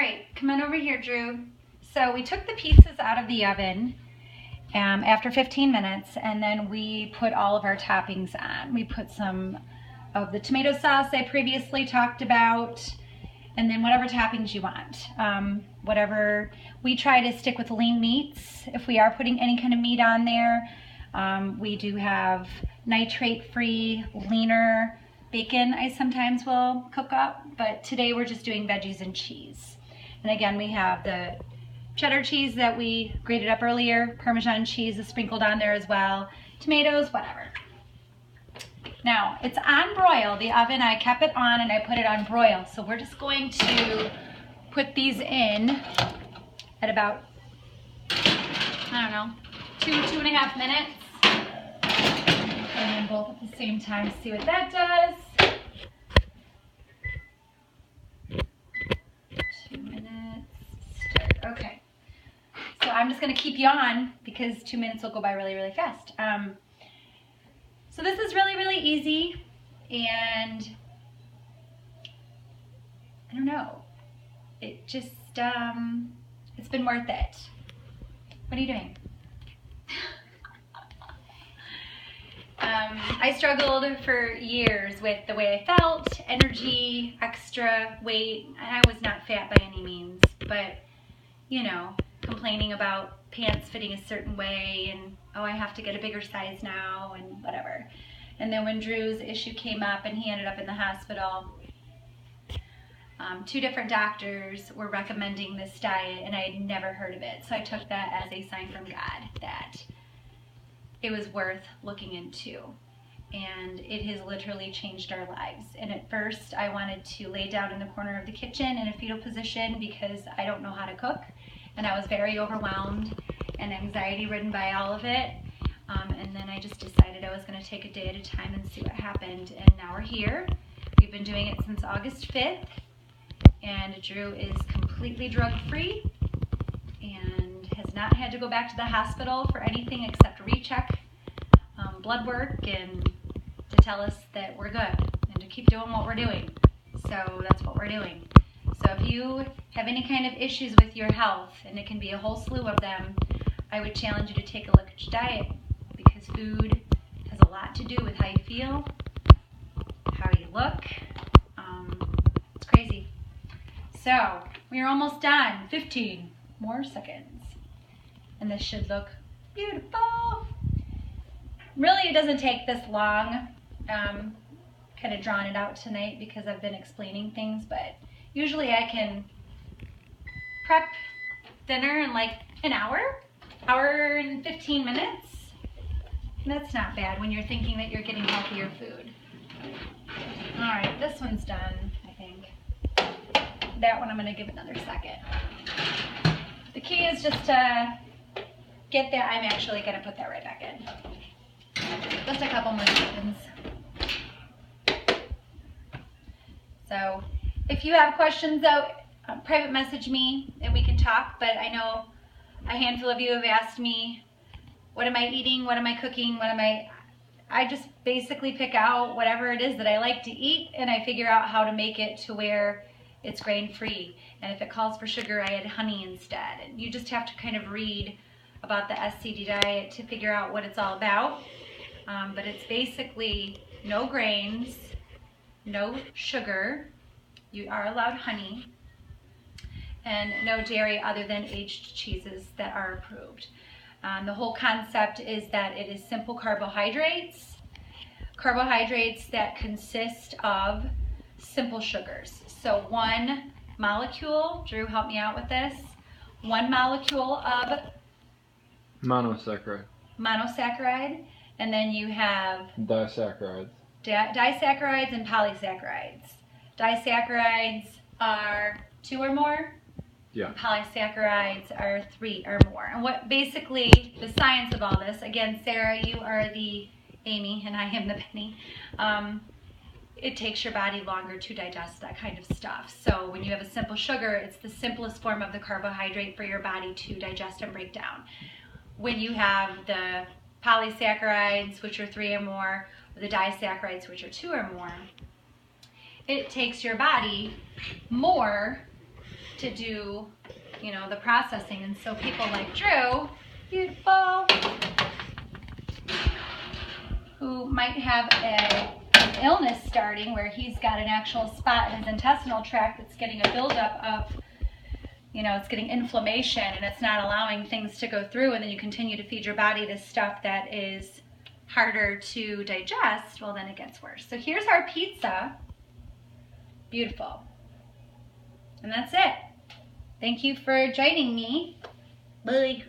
right, come on over here, Drew. So we took the pizzas out of the oven after 15 minutes, and then we put all of our toppings on. We put some of the tomato sauce I previously talked about, and then whatever toppings you want. Whatever, we try to stick with lean meats if we are putting any kind of meat on there. We do have nitrate-free, leaner bacon I sometimes will cook up, but today we're just doing veggies and cheese. And again, we have the cheddar cheese that we grated up earlier, Parmesan cheese is sprinkled on there as well, tomatoes, whatever. Now, it's on broil. The oven, I kept it on and I put it on broil. So we're just going to put these in at about, I don't know, 2.5 minutes. And then both at the same time, see what that does. 2 minutes, start. Okay. So I'm just gonna keep you on because 2 minutes will go by really, really fast. So this is really, really easy, and I don't know, it just, it's been worth it. What are you doing? I struggled for years with the way I felt, energy, extra weight, and I was not fat by any means, but, you know, complaining about pants fitting a certain way and, oh, I have to get a bigger size now and whatever. And then when Drew's issue came up and he ended up in the hospital, 2 different doctors were recommending this diet and I had never heard of it. So I took that as a sign from God that it was worth looking into. And it has literally changed our lives. And at first I wanted to lay down in the corner of the kitchen in a fetal position because I don't know how to cook. And I was very overwhelmed and anxiety ridden by all of it. And then I just decided I was going to take a day at a time and see what happened. And now we're here. We've been doing it since August 5th. And Drew is completely drug-free and has not had to go back to the hospital for anything except recheck, blood work, and to tell us that we're good and to keep doing what we're doing. So that's what we're doing. So if you have any kind of issues with your health, and it can be a whole slew of them, I would challenge you to take a look at your diet, because food has a lot to do with how you feel, how you look. It's crazy. So we're almost done. 15 more seconds. And this should look beautiful. Really, it doesn't take this long. Kind of drawn it out tonight because I've been explaining things, but usually I can prep dinner in like an hour and 15 minutes. And that's not bad when you're thinking that you're getting healthier food. All right, this one's done, I think. That one I'm gonna give another second. The key is just to get that. I'm actually gonna put that right back in. Just a couple more seconds. So if you have questions though, private message me and we can talk, but I know a handful of you have asked me, what am I eating? What am I cooking? I just basically pick out whatever it is that I like to eat and I figure out how to make it to where it's grain-free. And if it calls for sugar, I add honey instead. And you just have to kind of read about the SCD diet to figure out what it's all about. But it's basically no grains, no sugar, you are allowed honey, and no dairy other than aged cheeses that are approved. The whole concept is that it is simple carbohydrates that consist of simple sugars. So 1 molecule, Drew, help me out with this, 1 molecule of monosaccharide, and then you have disaccharides. Disaccharides and polysaccharides. Disaccharides are 2 or more. Yeah. Polysaccharides are 3 or more. And what basically the science of all this, again, Sarah, you are the Amy and I am the Penny. It takes your body longer to digest that kind of stuff. So when you have a simple sugar, it's the simplest form of the carbohydrate for your body to digest and break down. When you have the polysaccharides, which are 3 or more, or the disaccharides, which are 2 or more, it takes your body more to do, you know, the processing. And so people like Drew, beautiful, who might have an illness starting where he's got an actual spot in his intestinal tract that's getting a buildup of, you know, it's getting inflammation and it's not allowing things to go through, and then you continue to feed your body this stuff that is harder to digest, well, then it gets worse. So here's our pizza. Beautiful. And that's it. Thank you for joining me. Bye.